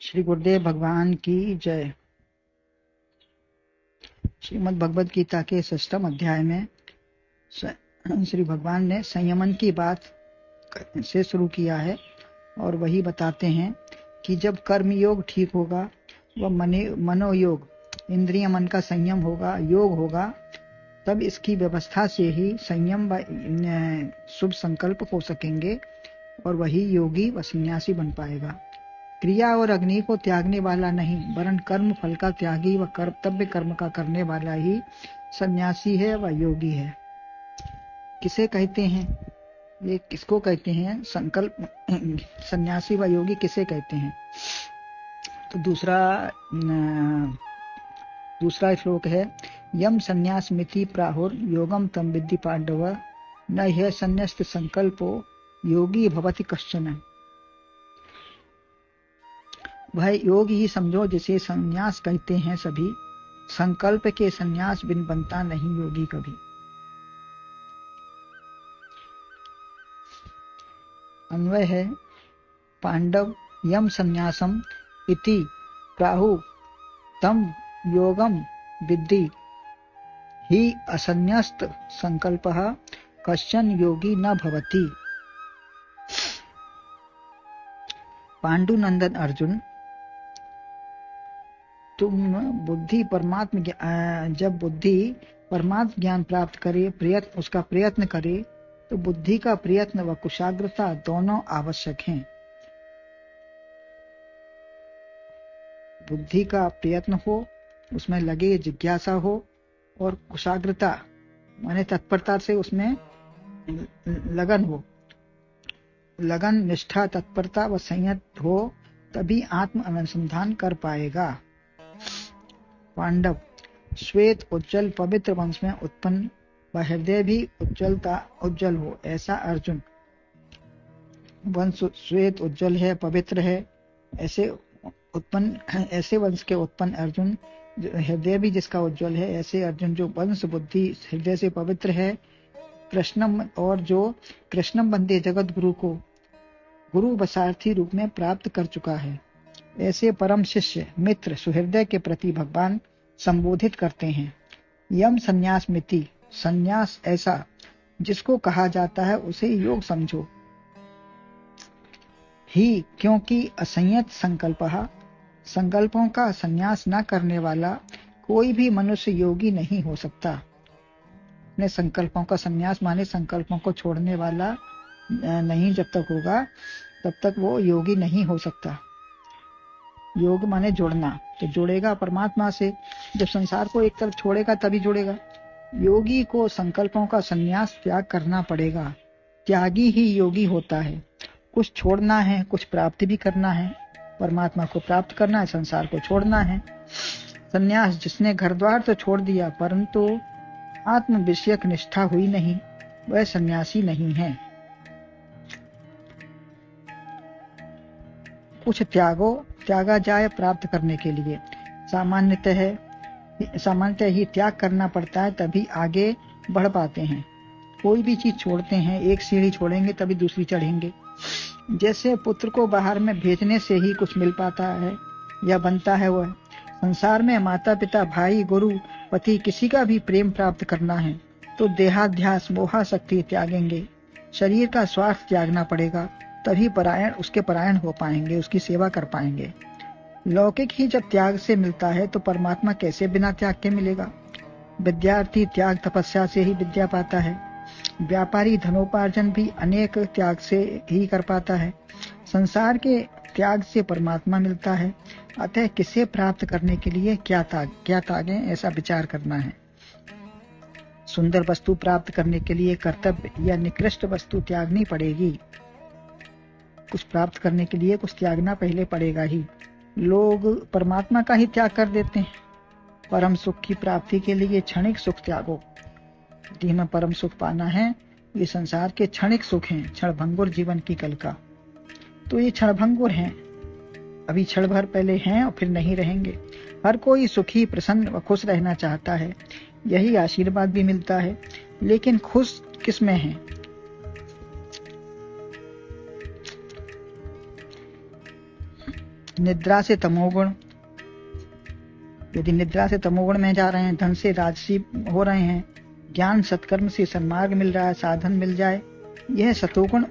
श्री गुरुदेव भगवान की जय। श्रीमद् भगवद गीता के 6वें अध्याय में श्री भगवान ने संयमन की बात से शुरू किया है और वही बताते हैं कि जब कर्म योग ठीक होगा, वह मनोयोग, इंद्रिय मन का संयम होगा, योग होगा, तब इसकी व्यवस्था से ही संयम व शुभ संकल्प हो सकेंगे और वही योगी व सन्यासी बन पाएगा। क्रिया और अग्नि को त्यागने वाला नहीं, वरन कर्म फल का त्यागी व कर्तव्य कर्म का करने वाला ही सन्यासी है व योगी है। किसे कहते हैं? ये किसको कहते हैं? संकल्प सन्यासी व योगी किसे कहते हैं? तो दूसरा श्लोक है, यम संन्यास मिति प्राहुर योगम तम विद्धि पांडव, न यह संन्यस्त संकल्पो योगी भवति कश्चन। वह योग ही समझो जिसे संन्यास कहते हैं सभी। संकल्प के संन्यास बिन बनता नहीं योगी कभी। अन्वय है, पांडव यम संन्यासम इति प्राहु तम योगम विद्धि ही असन्यस्त संकल्पः कश्चन योगी न भवति। पांडुनंदन अर्जुन, तुम बुद्धि परमात्म जब बुद्धि परमात्म ज्ञान प्राप्त करे, उसका प्रयत्न करे, तो बुद्धि का प्रयत्न व कुशाग्रता दोनों आवश्यक हैं। बुद्धि का प्रयत्न हो, उसमें लगे, जिज्ञासा हो, और कुशाग्रता माने तत्परता से उसमें लगन हो, लगन, निष्ठा, तत्परता व संयत हो, तभी आत्म अनुसंधान कर पाएगा। पांडव श्वेत उज्जवल पवित्र वंश में उत्पन्न व हृदय भी उज्जवल हो, ऐसा अर्जुन। वंश श्वेत उज्जवल है, पवित्र है, ऐसे वंश के उत्पन्न अर्जुन, हृदय भी जिसका उज्जवल है, ऐसे अर्जुन जो वंश बुद्धि हृदय से पवित्र है, कृष्णम वंदे जगत गुरु को गुरु वसार्थी रूप में प्राप्त कर चुका है, ऐसे परम शिष्य मित्र सुहृदय के प्रति भगवान संबोधित करते हैं। यम संन्यास मिति, संन्यास ऐसा जिसको कहा जाता है उसे योग समझो। ही क्योंकि असंयत संकल्पों का संन्यास न करने वाला कोई भी मनुष्य योगी नहीं हो सकता। अपने संकल्पों का संन्यास माने संकल्पों को छोड़ने वाला नहीं जब तक होगा, तब तक वो योगी नहीं हो सकता। योग माने जोड़ना, तो जोड़ेगा परमात्मा से। जब संसार को एक तरफ छोड़ेगा तभी जुड़ेगा। योगी को संकल्पों का संन्यास त्याग करना पड़ेगा। त्यागी ही योगी होता है। कुछ छोड़ना है, कुछ प्राप्ति भी करना है। परमात्मा को प्राप्त करना है, संसार को छोड़ना है। संन्यास जिसने घर द्वार तो छोड़ दिया, परंतु आत्म विषयक निष्ठा हुई नहीं, वह सन्यासी नहीं है। कुछ त्यागा जाए प्राप्त करने के लिए। सामान्यतः ही त्याग करना पड़ता है, तभी आगे बढ़ पाते हैं। कोई भी चीज छोड़ते हैं, एक सीढ़ी छोड़ेंगे तभी दूसरी चढ़ेंगे। जैसे पुत्र को बाहर में भेजने से ही कुछ मिल पाता है या बनता है, वह संसार में माता पिता, भाई, गुरु, पति, किसी का भी प्रेम प्राप्त करना है तो देहाध्यास मोहाशक्ति त्यागेंगे। शरीर का स्वार्थ त्यागना पड़ेगा, तभी उसके परायण हो पाएंगे, उसकी सेवा कर पाएंगे। लौकिक ही जब त्याग से मिलता है तो परमात्मा कैसे बिना त्याग के मिलेगा? विद्यार्थी त्याग तपस्या से ही विद्या पाता है। व्यापारी धनोपार्जन भी अनेक त्याग से ही कर पाता है। संसार के त्याग से परमात्मा मिलता है। अतः किसे प्राप्त करने के लिए क्या त्यागें, ऐसा विचार करना है। सुंदर वस्तु प्राप्त करने के लिए कर्तव्य या निकृष्ट वस्तु त्यागनी पड़ेगी। कुछ प्राप्त करने के लिए कुछ त्यागना पहले पड़ेगा ही। लोग परमात्मा का ही त्याग कर देते हैं। परम सुख की प्राप्ति के लिए क्षणिक सुख त्यागो। यदि हमें परम सुख पाना है, ये संसार के क्षणिक सुख हैं, क्षणभंगुर जीवन की कलका। तो ये क्षणभंगुर हैं, अभी क्षण भर पहले हैं और फिर नहीं रहेंगे। हर कोई सुखी, प्रसन्न व खुश रहना चाहता है, यही आशीर्वाद भी मिलता है। लेकिन खुश किसमें है? निद्रा से तमोगुण, यदि निद्रा से तमोगुण में जा रहे हैं, धन से राजसी हो रहे हैं, ज्ञान सत्कर्म से सन्मार्ग मिल रहा है, साधन मिल जाए, यह सतोगुण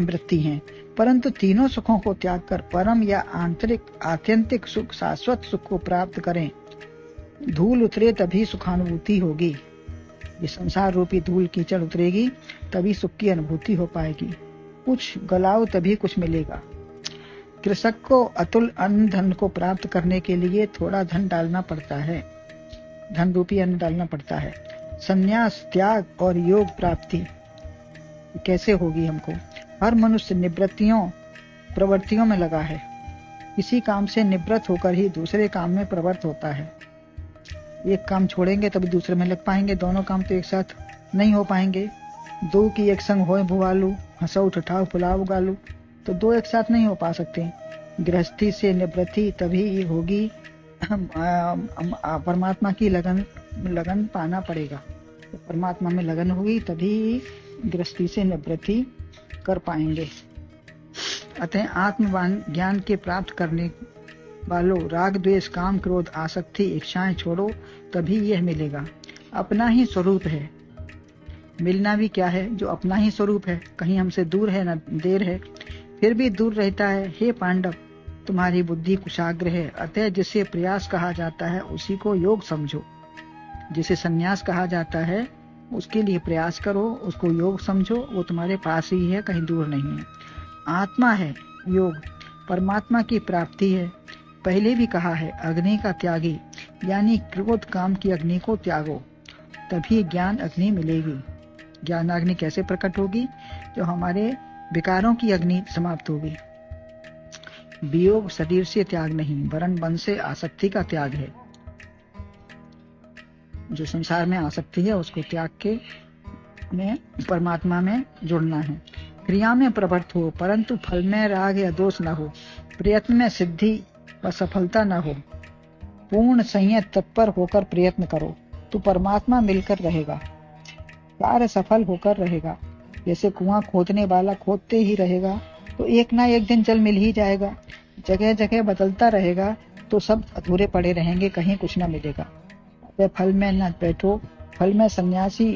वृत्ति है। परंतु तीनों सुखों को त्याग कर परम या आंतरिक आत्यंतिक सुख, शाश्वत सुख को प्राप्त करें। धूल उतरे तभी सुखानुभूति होगी। ये संसार रूपी धूल कीचड़ उतरेगी तभी सुख की अनुभूति हो पाएगी। कुछ गलाओ तभी कुछ मिलेगा। कृषक को अतुल अन्न धन को प्राप्त करने के लिए थोड़ा धन डालना पड़ता है, धन रूपी अन्न डालना पड़ता है। संन्यास, त्याग और योग प्राप्ति कैसे होगी हमको? हर मनुष्य निवृत्तियों प्रवृत्तियों में लगा है। इसी काम से निवृत्त होकर ही दूसरे काम में प्रवृत्त होता है। एक काम छोड़ेंगे तभी दूसरे में लग पाएंगे, दोनों काम तो एक साथ नहीं हो पाएंगे। दो की एक संग होए भुआलू, हंसौ ठठाओ फुलाओ गालू, तो दो एक साथ नहीं हो पा सकते। गृहस्थी से निवृत्ति तभी होगी, परमात्मा की लगन पाना पड़ेगा। तो परमात्मा में लगन होगी तभी गृहस्थी से निवृत्ति कर पाएंगे। अतः आत्म ज्ञान के प्राप्त करने वालों, राग द्वेष काम क्रोध आसक्ति इच्छाएं छोड़ो, तभी यह मिलेगा। अपना ही स्वरूप है, मिलना भी क्या है जो अपना ही स्वरूप है, कहीं हमसे दूर है न देर है, फिर भी दूर रहता है। हे पांडव, तुम्हारी बुद्धि कुशाग्र है, अतः जिसे प्रयास कहा जाता है उसी को योग समझो। जिसे संन्यास कहा जाता है उसके लिए प्रयास करो, उसको योग समझो, वो तुम्हारे पास ही है, कहीं दूर नहीं है। आत्मा है योग, परमात्मा की प्राप्ति है। पहले भी कहा है, अग्नि का त्यागी, यानी क्रोध काम की अग्नि को त्यागो, तभी ज्ञान अग्नि मिलेगी। ज्ञान अग्नि कैसे प्रकट होगी? जो हमारे विकारों की अग्नि समाप्त होगी। वियोग शरीर से त्याग नहीं, वरन मन से आसक्ति का त्याग है। जो संसार में आसक्ति है उसको त्याग के में परमात्मा में जुड़ना है। क्रिया में प्रवृत्त हो, परंतु फल में राग या दोष न हो। प्रयत्न में सिद्धि व सफलता न हो। पूर्ण संयत तत्पर होकर प्रयत्न करो तो परमात्मा मिलकर रहेगा, कार्य सफल होकर रहेगा। जैसे कुआं खोदने वाला खोदते ही रहेगा तो एक ना एक दिन जल मिल ही जाएगा। जगह जगह बदलता रहेगा तो सब अधूरे पड़े रहेंगे, कहीं कुछ न मिलेगा। वे फल में न बैठो। फल में सन्यासी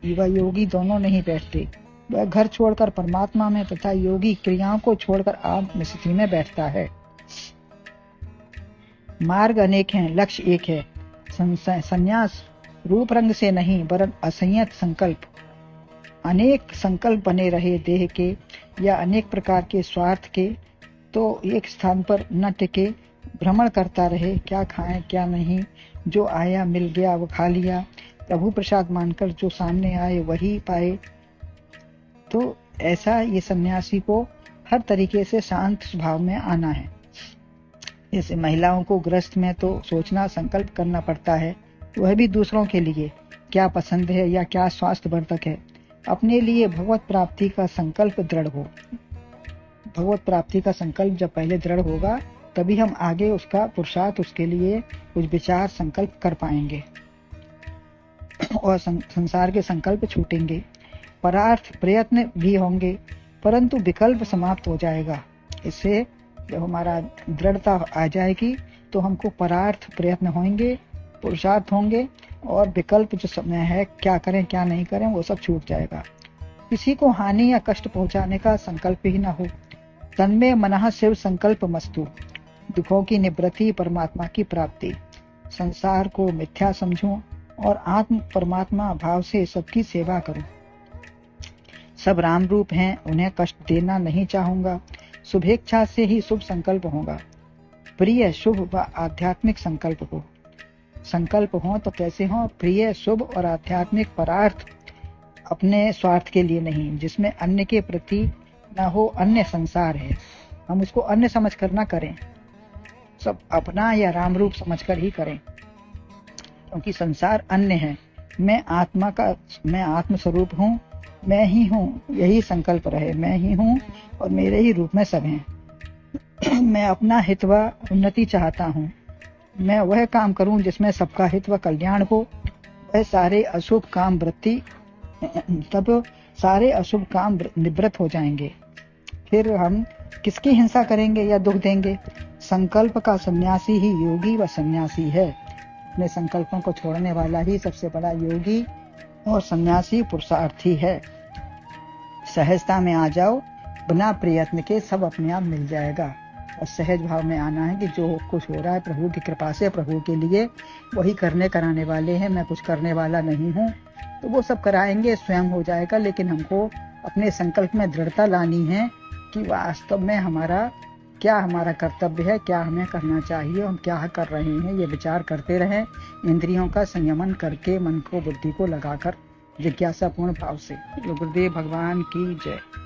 व योगी दोनों नहीं बैठते। वह घर छोड़कर परमात्मा में तथा योगी क्रियाओं को छोड़कर आत्म स्थिति में बैठता है। मार्ग अनेक हैं, लक्ष्य एक है। संन्यास रूप रंग से नहीं, वरन असंयत संकल्प। अनेक संकल्प बने रहे देह के या अनेक प्रकार के स्वार्थ के, तो एक स्थान पर न टिके, भ्रमण करता रहे, क्या खाएं क्या नहीं, जो आया मिल गया वो खा लिया, प्रभु प्रसाद मानकर जो सामने आए वही पाए। तो ऐसा ये सन्यासी को हर तरीके से शांत स्वभाव में आना है। जैसे महिलाओं को गृहस्थ में तो सोचना संकल्प करना पड़ता है, वह भी दूसरों के लिए क्या पसंद है या क्या स्वास्थ्यवर्धक है। अपने लिए भगवत प्राप्ति का संकल्प दृढ़ हो। भगवत प्राप्ति का संकल्प जब पहले दृढ़ होगा तभी हम आगे उसका पुरुषार्थ, उसके लिए कुछ विचार संकल्प कर पाएंगे और संसार के संकल्प छूटेंगे। परार्थ प्रयत्न भी होंगे, परंतु विकल्प समाप्त हो जाएगा। इससे जब हमारा दृढ़ता आ जाएगी तो हमको परार्थ प्रयत्न होंगे, पुरुषार्थ होंगे, और विकल्प जो समय है क्या करें क्या नहीं करें वो सब छूट जाएगा। किसी को हानि या कष्ट पहुंचाने का संकल्प ही ना हो। तन्मे मनः शिव संकल्प मस्तु। दुखों की निवृत्ति, परमात्मा की प्राप्ति। संसार को मिथ्या समझूं और आत्म परमात्मा भाव से सबकी सेवा करूं। सब राम रूप हैं, उन्हें कष्ट देना नहीं चाहूंगा। शुभेच्छा से ही शुभ संकल्प होगा। प्रिय शुभ व आध्यात्मिक संकल्प हो। संकल्प हो तो कैसे हो? प्रिय शुभ और आध्यात्मिक परार्थ, अपने स्वार्थ के लिए नहीं, जिसमें अन्य के प्रति ना हो। अन्य संसार है, हम उसको अन्य समझ कर ना करें, सब अपना या राम रूप समझ कर ही करें, क्योंकि संसार अन्य है। मैं आत्म स्वरूप हूँ, मैं ही हूँ, यही संकल्प रहे। मैं ही हूँ और मेरे ही रूप में सब हैं। मैं अपना हित व उन्नति चाहता हूँ। मैं वह काम करूं जिसमें सबका हित व कल्याण हो। वह सारे अशुभ काम तब सारे अशुभ काम निवृत्त हो जाएंगे। फिर हम किसकी हिंसा करेंगे या दुख देंगे? संकल्प का सन्यासी ही योगी व सन्यासी है। अपने संकल्पों को छोड़ने वाला ही सबसे बड़ा योगी और सन्यासी पुरुषार्थी है। सहजता में आ जाओ, बिना प्रयत्न के सब अपने आप मिल जाएगा। और सहज भाव में आना है कि जो कुछ हो रहा है प्रभु की कृपा से, प्रभु के लिए, वही करने कराने वाले हैं, मैं कुछ करने वाला नहीं हूँ। तो वो सब कराएंगे, स्वयं हो जाएगा। लेकिन हमको अपने संकल्प में दृढ़ता लानी है कि वास्तव में हमारा कर्तव्य है, क्या हमें करना चाहिए, हम क्या कर रहे हैं, ये विचार करते रहें। इंद्रियों का संयमन करके मन को, बुद्धि को लगाकर जिज्ञासापूर्ण भाव से। गुरुदेव भगवान की जय।